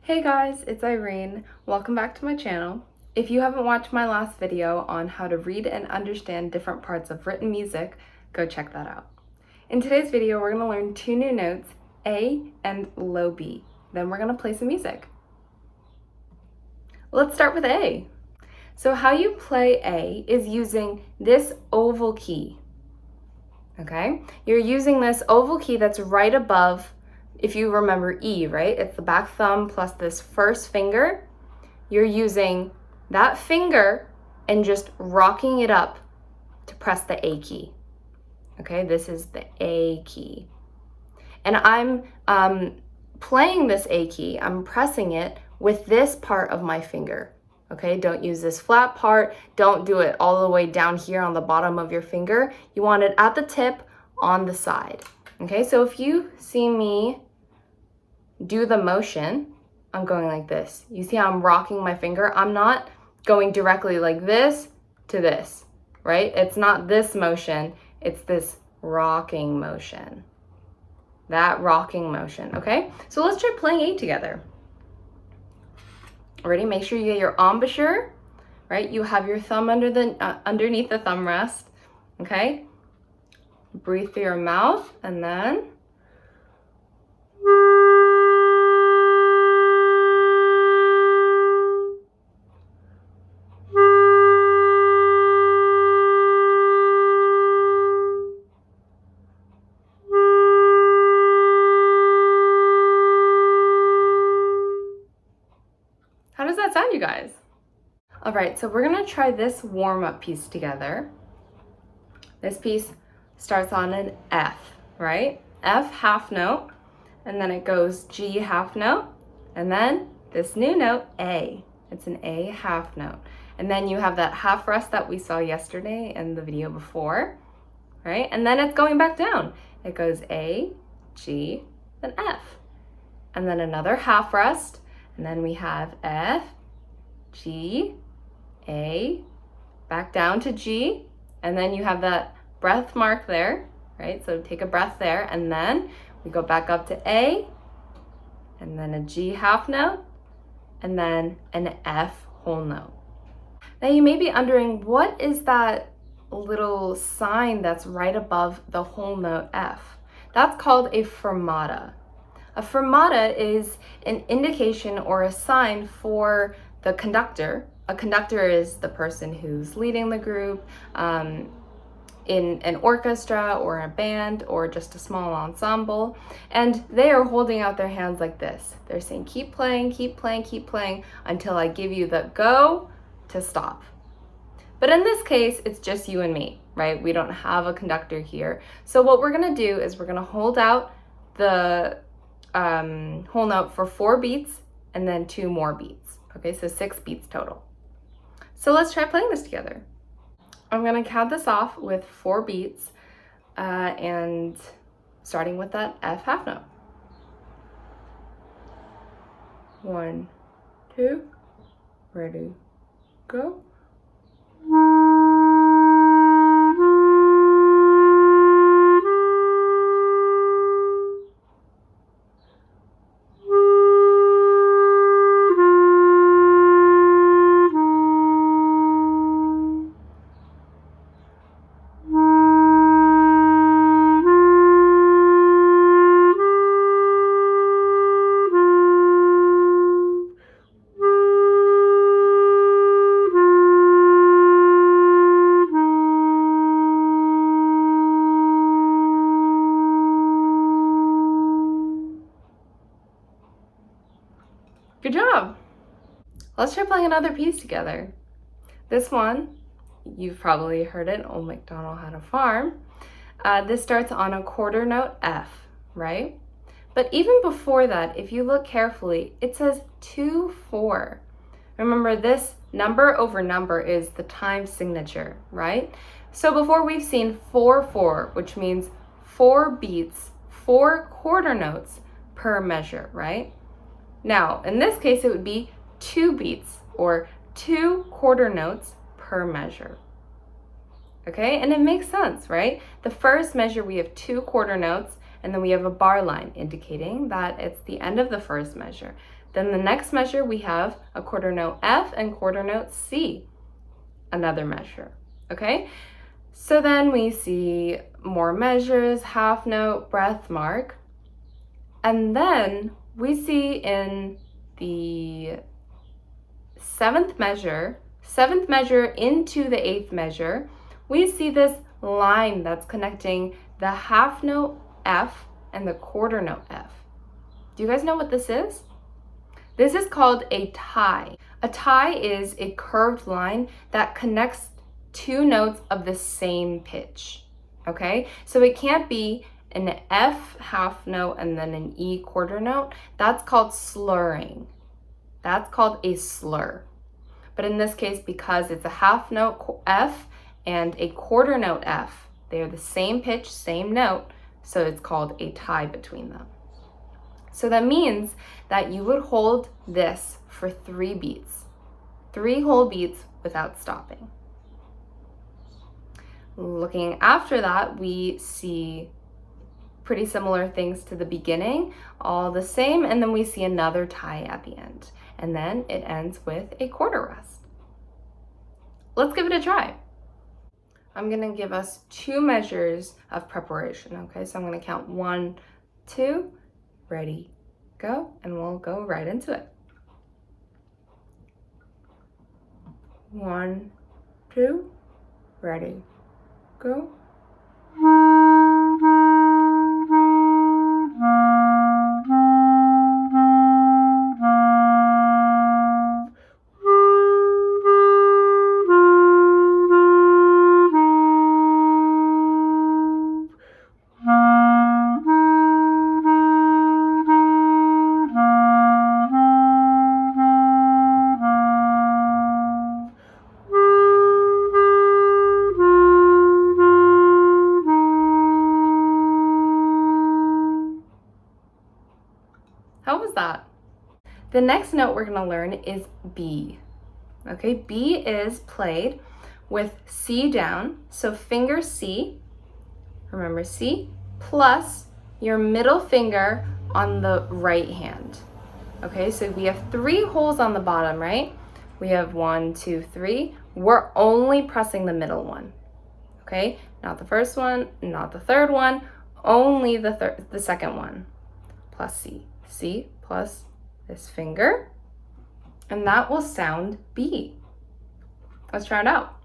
Hey guys, it's Irene. Welcome back to my channel. If you haven't watched my last video on how to read and understand different parts of written music, go check that out. In today's video, we're going to learn two new notes, A and low B. Then we're going to play some music. Let's start with A. So how you play A is using this oval key. Okay? You're using this oval key that's right above, if you remember E, right? It's the back thumb plus this first finger. You're using that finger and just rocking it up to press the A key. Okay, this is the A key. And I'm playing this A key, I'm pressing it with this part of my finger. Okay, don't use this flat part. Don't do it all the way down here on the bottom of your finger. You want it at the tip on the side. Okay, so if you see me do the motion, I'm going like this. You see how I'm rocking my finger? I'm not going directly like this to this, right? It's not this motion, it's this rocking motion. That rocking motion, okay? So let's try playing A together. Ready? Make sure you get your embouchure, right? You have your thumb underneath the thumb rest, okay? Breathe through your mouth and then how does that sound, you guys? All right, so we're gonna try this warm-up piece together. This piece starts on an F, right? F half note, and then it goes G half note, and then this new note, A. It's an A half note. And then you have that half rest that we saw yesterday in the video before, right? And then it's going back down. It goes A, G, then F. And then another half rest, and then we have F, G, A, back down to G, and then you have that breath mark there, right? So take a breath there, and then we go back up to A, and then a G half note, and then an F whole note. Now you may be wondering, what is that little sign that's right above the whole note F? That's called a fermata. A fermata is an indication or a sign for the conductor. A conductor is the person who's leading the group in an orchestra or a band or just a small ensemble. And they are holding out their hands like this. They're saying, keep playing, keep playing, keep playing until I give you the go to stop. But in this case, it's just you and me, right? We don't have a conductor here. So what we're gonna do is we're gonna hold out the whole note for 4 beats and then 2 more beats. Okay, so 6 beats total. So let's try playing this together. I'm gonna count this off with 4 beats and starting with that F half note. 1, 2, ready, go. Good job. Let's try playing another piece together. This one, you've probably heard it, Old MacDonald Had a Farm. This starts on a quarter note F, right? But even before that, if you look carefully, it says 2-4. Remember, this number over number is the time signature, right? So before we've seen 4-4, which means 4 beats, 4 quarter notes per measure, right? Now, in this case, it would be 2 beats or 2 quarter notes per measure. Okay, and it makes sense, right? The first measure, we have 2 quarter notes, and then we have a bar line indicating that it's the end of the first measure. Then the next measure, we have a quarter note F and quarter note C, another measure, okay? So then we see more measures, half note, breath mark, and then we see in the seventh measure into the eighth measure, we see this line that's connecting the half note F and the quarter note F. Do you guys know what this is? This is called a tie. A tie is a curved line that connects two notes of the same pitch, okay? So it can't be an F half note and then an E quarter note. That's called slurring. That's called a slur. But in this case, because it's a half note F and a quarter note F, they're the same pitch, same note, so it's called a tie between them. So that means that you would hold this for 3 beats, 3 whole beats without stopping. Looking after that, we see pretty similar things to the beginning, all the same, and then we see another tie at the end. And then it ends with a quarter rest. Let's give it a try. I'm gonna give us 2 measures of preparation, okay? So I'm gonna count 1, 2, ready, go, and we'll go right into it. 1, 2, ready, go. How was that? The next note we're gonna learn is B. Okay, B is played with C down, so finger C, remember C, plus your middle finger on the right hand. Okay, so we have 3 holes on the bottom, right? We have 1, 2, 3. We're only pressing the middle one. Okay, not the first one, not the third one, only the second one. Plus C. C plus this finger, and that will sound B. Let's try it out.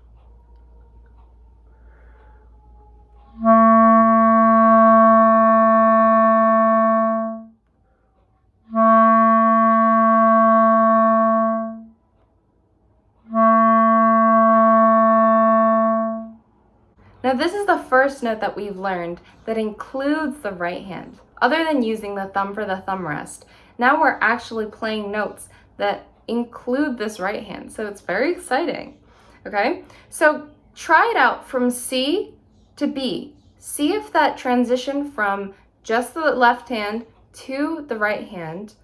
Now this is the first note that we've learned that includes the right hand, other than using the thumb for the thumb rest. Now we're actually playing notes that include this right hand, so it's very exciting, okay? So try it out from C to B. See if that transition from just the left hand to the right hand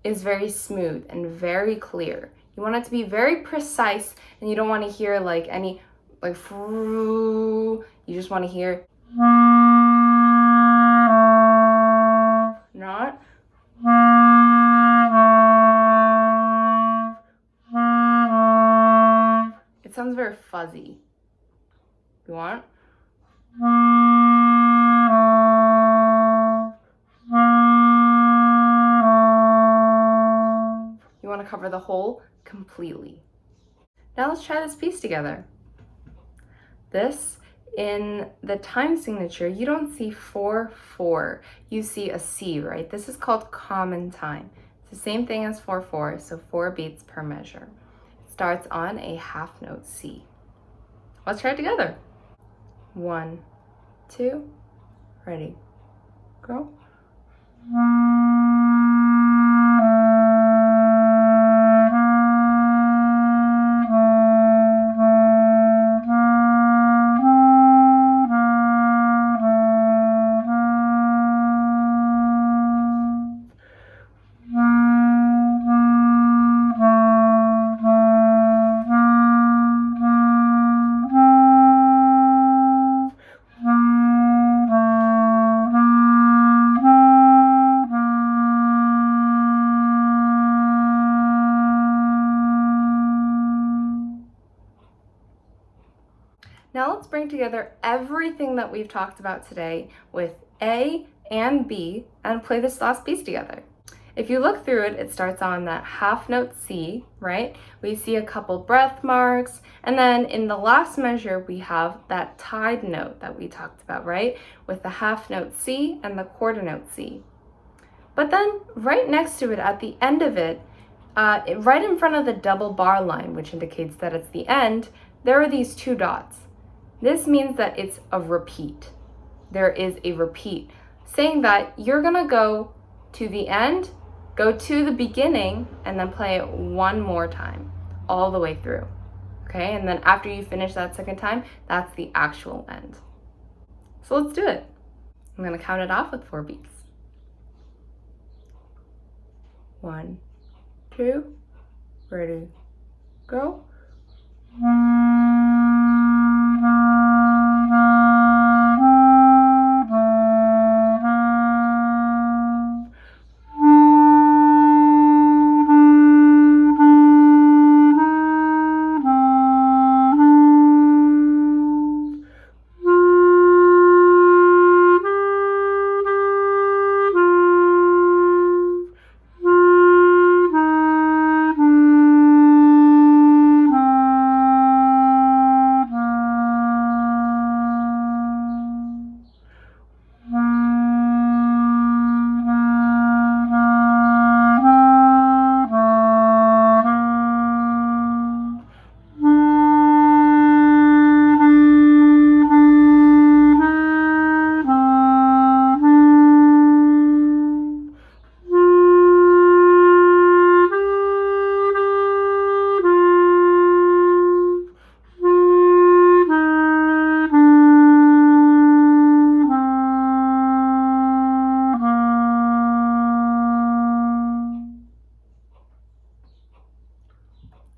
is very smooth and very clear. You want it to be very precise, and you don't want to hear like any like you just want to hear not it sounds very fuzzy. You want to cover the whole completely. Now let's try this piece together. This, in the time signature, you don't see 4/4. You see a C, right? This is called common time. It's the same thing as 4/4, so 4 beats per measure. It starts on a half note C. Let's try it together. 1, 2, ready, go. Now let's bring together everything that we've talked about today with A and B and play this last piece together. If you look through it, it starts on that half note C, right? We see a couple breath marks, and then in the last measure, we have that tied note that we talked about, right? With the half note C and the quarter note C. But then right next to it, at the end of it, right in front of the double bar line, which indicates that it's the end, there are these 2 dots. This means that it's a repeat. There is a repeat, saying that you're gonna go to the end, go to the beginning, and then play it one more time, all the way through, okay? And then after you finish that second time, that's the actual end. So let's do it. I'm gonna count it off with 4 beats. 1, 2, ready, go.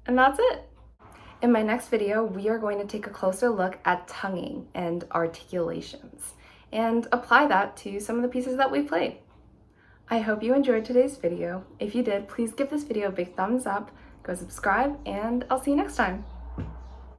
And that's it. In my next video, we are going to take a closer look at tonguing and articulations and apply that to some of the pieces that we played. I hope you enjoyed today's video. If you did, please give this video a big thumbs up, go subscribe, and I'll see you next time.